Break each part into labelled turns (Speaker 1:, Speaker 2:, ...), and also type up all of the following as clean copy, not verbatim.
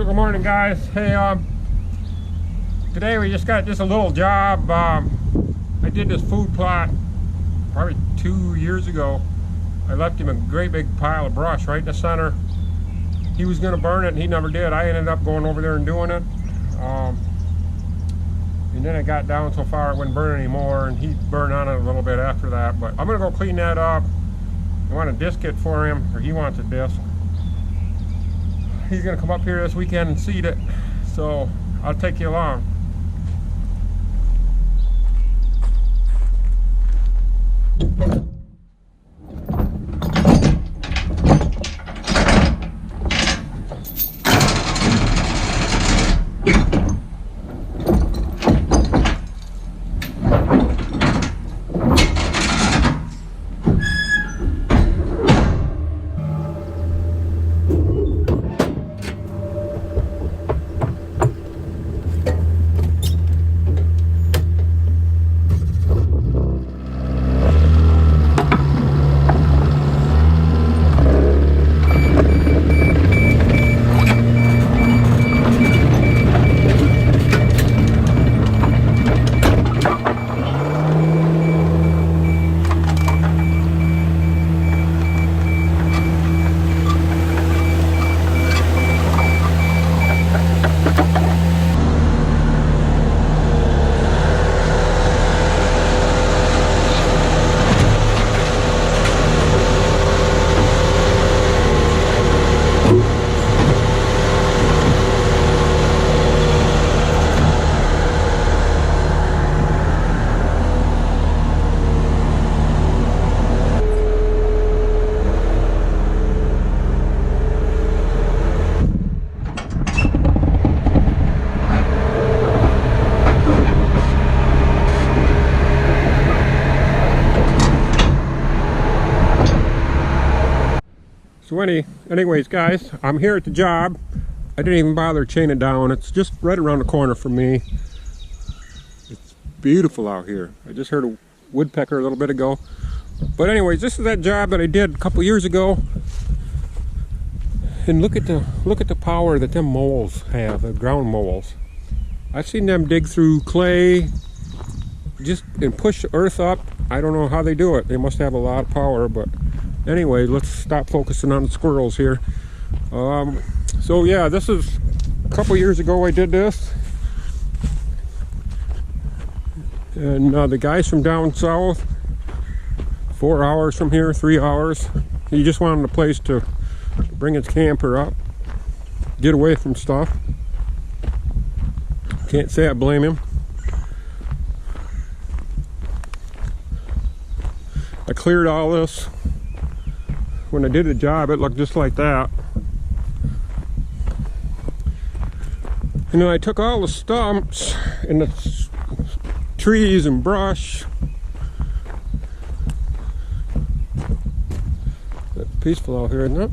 Speaker 1: So good morning, guys. Hey, today we just got just a little job. I did this food plot probably 2 years ago. I left him a great big pile of brush right in the center. He was going to burn it and he never did. I ended up going over there and doing it. And then it got down so far it wouldn't burn anymore, and he burned on it a little bit after that. But I'm going to go clean that up. I want to disc it for him, or he wants a disc. He's going to come up here this weekend and seed it, so I'll take you along. So anyways, guys, I'm here at the job. I didn't even bother chaining it down. It's just right around the corner from me. It's beautiful out here. I just heard a woodpecker a little bit ago. But anyways, this is that job that I did a couple years ago. And look at the power that them moles have, the ground moles. I've seen them dig through clay and push the earth up. I don't know how they do it. They must have a lot of power, but anyway, let's stop focusing on the squirrels here. So yeah, this is a couple years ago I did this. And the guys from down south, 4 hours from here, 3 hours, he just wanted a place to bring his camper up, get away from stuff. Can't say I blame him. I cleared all this. When I did the job, it looked just like that. And then I took all the stumps and the trees and brush. It's peaceful out here, isn't it?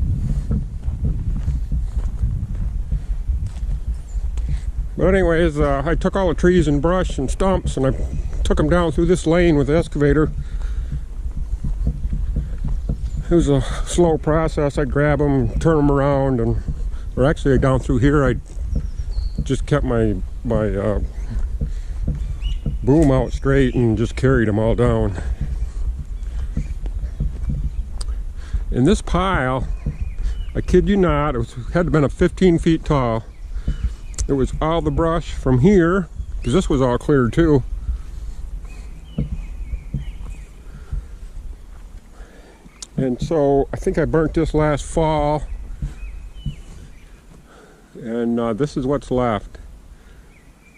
Speaker 1: But anyways, I took all the trees and brush and stumps and I took them down through this lane with the excavator. It was a slow process. I'd grab them, turn them around, or actually down through here, I just kept my boom out straight and just carried them all down. In this pile, I kid you not, it had to have been 15 feet tall. It was all the brush from here, because this was all cleared too. And so I think I burnt this last fall, and this is what's left.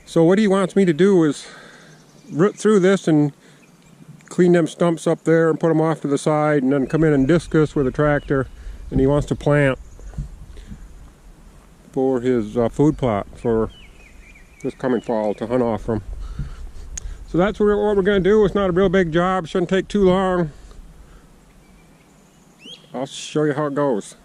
Speaker 1: So what he wants me to do is root through this and clean them stumps up there and put them off to the side, and then come in and disc this with a tractor. And he wants to plant for his food plot for this coming fall to hunt off from. So that's what we're going to do. It's not a real big job, shouldn't take too long. I'll show you how it goes.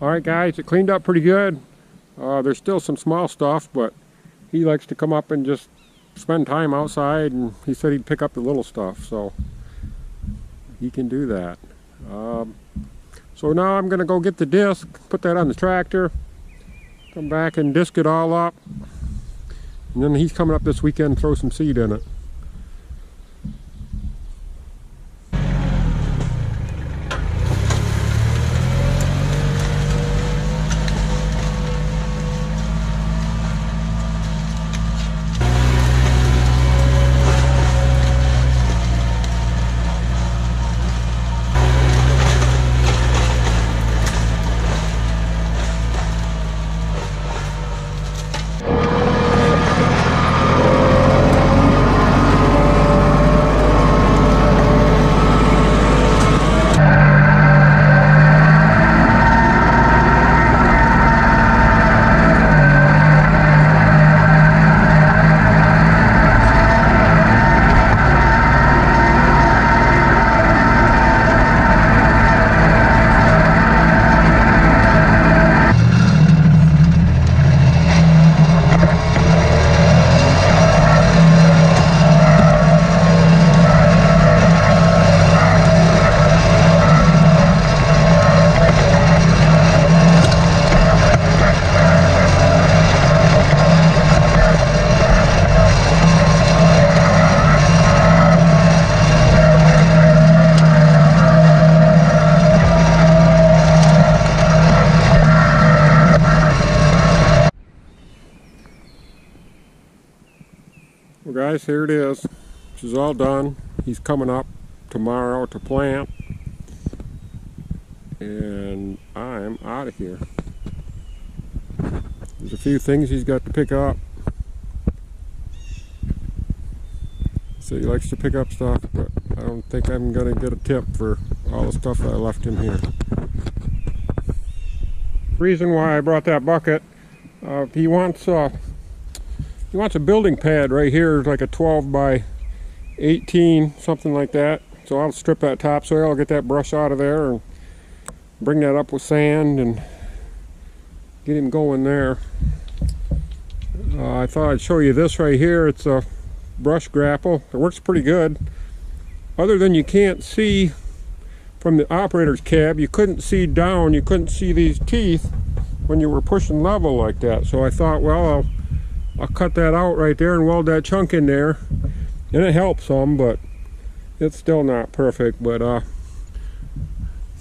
Speaker 1: All right, guys, it cleaned up pretty good. There's still some small stuff, but he likes to come up and just spend time outside, and he said he'd pick up the little stuff, so he can do that. So now I'm going to go get the disc, put that on the tractor, come back and disc it all up, and then he's coming up this weekend, throw some seed in it. Well, guys, here it is. This is all done. He's coming up tomorrow to plant, and I'm out of here. There's a few things he's got to pick up. So he likes to pick up stuff, but I don't think I'm going to get a tip for all the stuff that I left him here. Reason why I brought that bucket, he wants a building pad right here, like a 12 by 18, something like that. So I'll strip that topsoil, I'll get that brush out of there and bring that up with sand and get him going there. I thought I'd show you this right here. It's a brush grapple. It works pretty good. Other than you can't see from the operator's cab, you couldn't see down, you couldn't see these teeth when you were pushing level like that. So I thought, well, I'll cut that out right there and weld that chunk in there, and it helps some, but it's still not perfect. But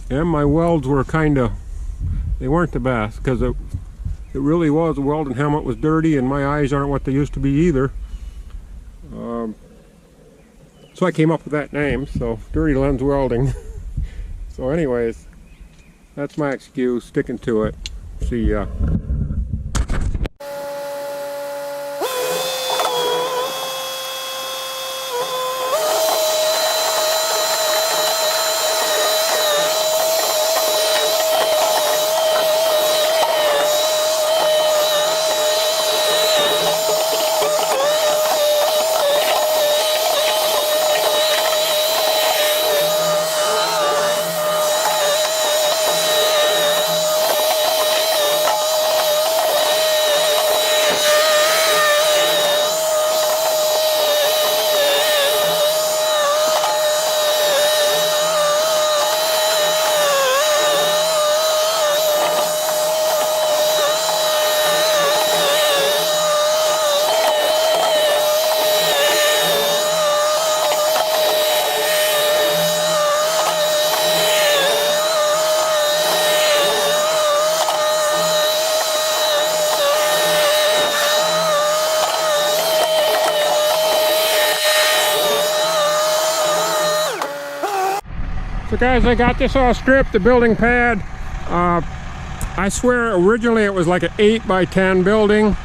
Speaker 1: and my welds were they weren't the best, because it really was, the welding helmet was dirty, and my eyes aren't what they used to be either. So I came up with that name, so Dirty Lens Welding. So anyways, that's my excuse, sticking to it. See ya. So guys, I got this all stripped, the building pad. I swear originally it was like an 8 by 10 building,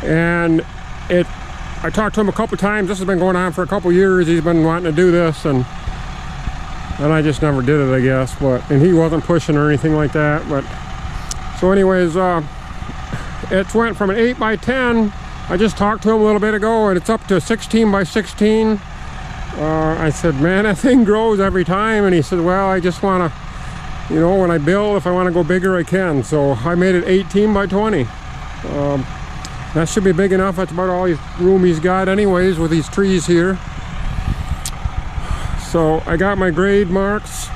Speaker 1: and I talked to him a couple times. This has been going on for a couple years. He's been wanting to do this, and I just never did it, I guess. And he wasn't pushing or anything like that. But so anyways, it went from an 8 by 10. I just talked to him a little bit ago, and it's up to 16 by 16. I said, man, that thing grows every time. And he said, well, I just want to you know, when I build, if I want to go bigger, I can. So I made it 18 by 20. That should be big enough. That's about all room he's got anyways with these trees here. So I got my grade marks.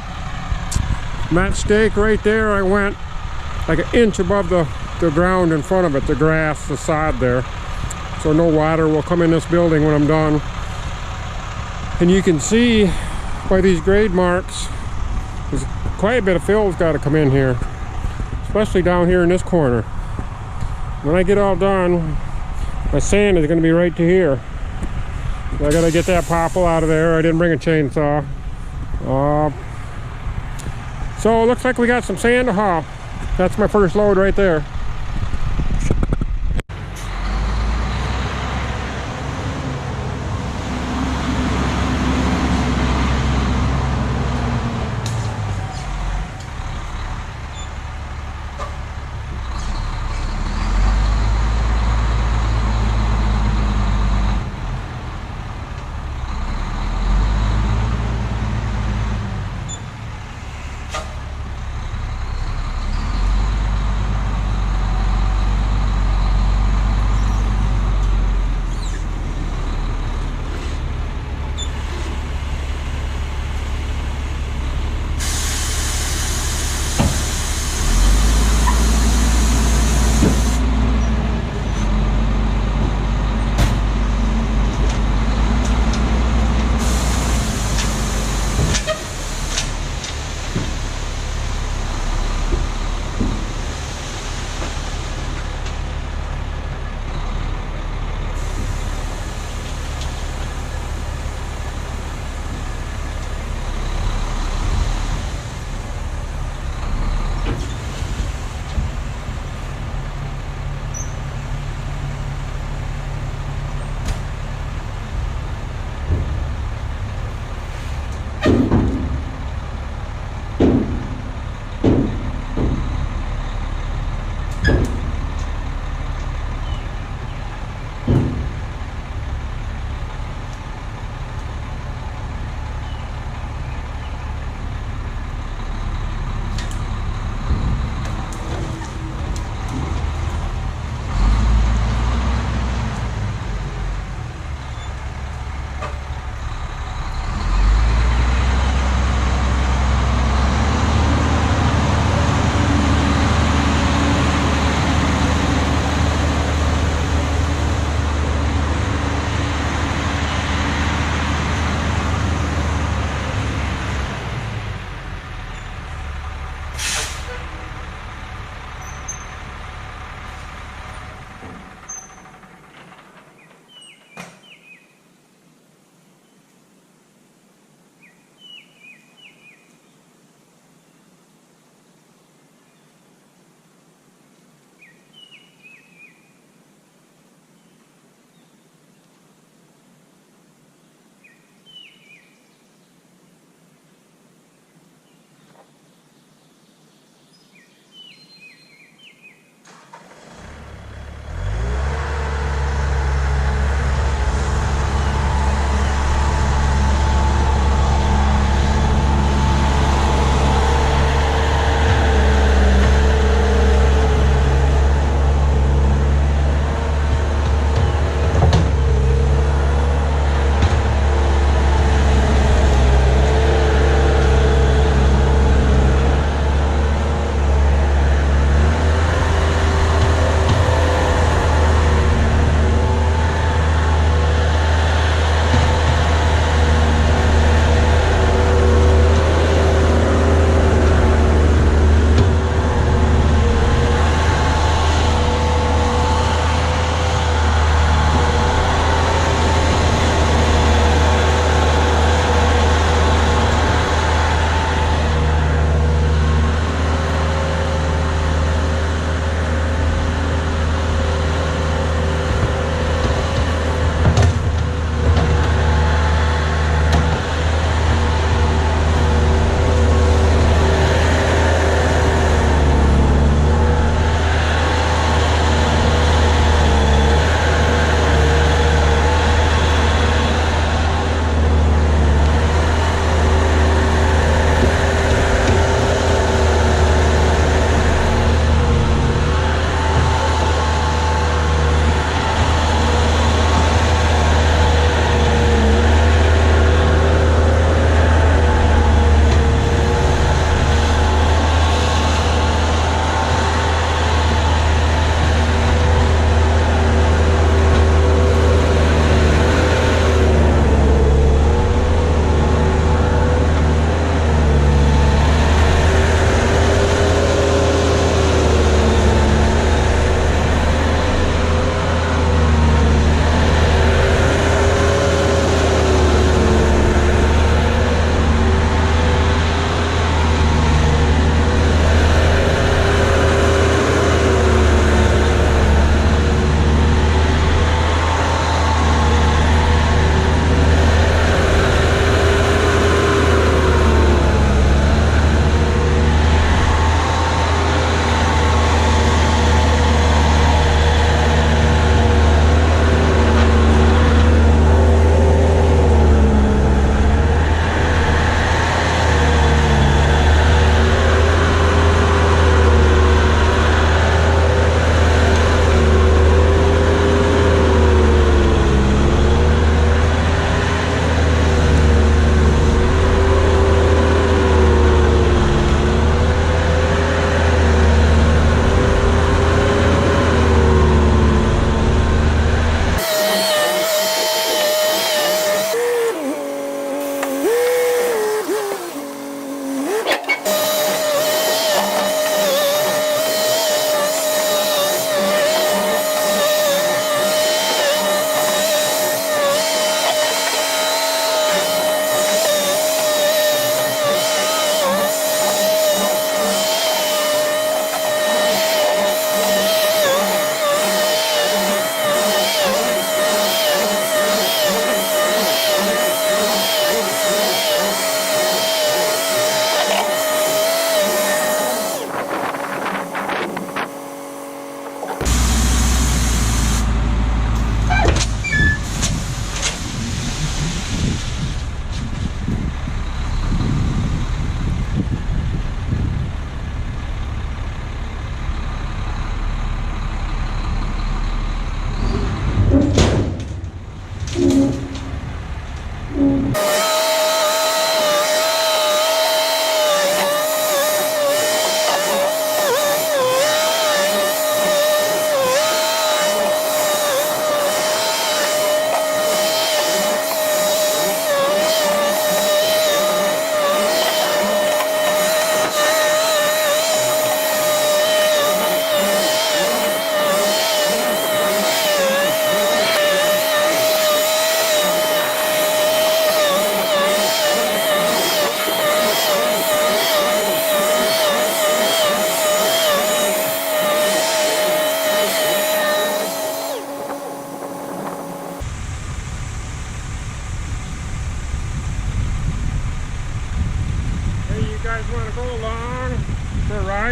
Speaker 1: That stake right there, I went like an inch above the ground in front of it, the grass, the sod there. So no water will come in this building when I'm done. And you can see by these grade marks, there's quite a bit of fill's got to come in here, especially down here in this corner. When I get all done, my sand is going to be right to here. I got to get that popple out of there. I didn't bring a chainsaw. So it looks like we got some sand to haul. That's my first load right there.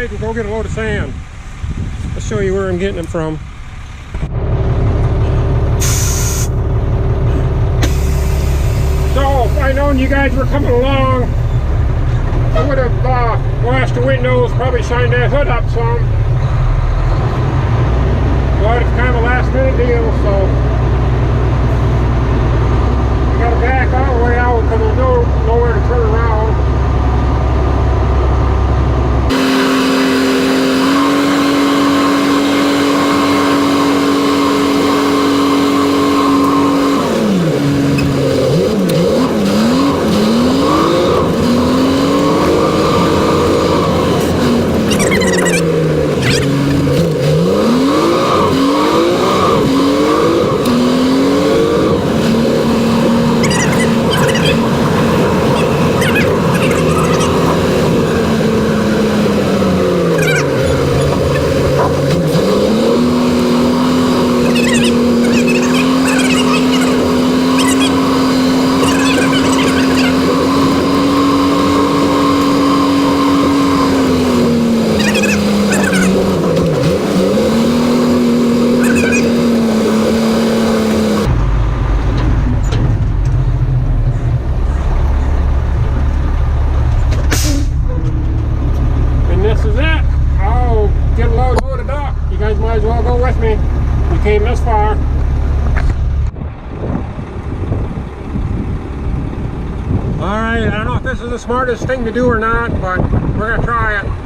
Speaker 1: guys will go get a load of sand. I'll show you where I'm getting it from. So if I'd known you guys were coming along, I would have washed the windows, probably shined that hood up some. But it's kind of a last minute deal, so I gotta back all the way out because there's nowhere to turn around. Might as well go with me. We came this far. Alright, I don't know if this is the smartest thing to do or not, but we're going to try it.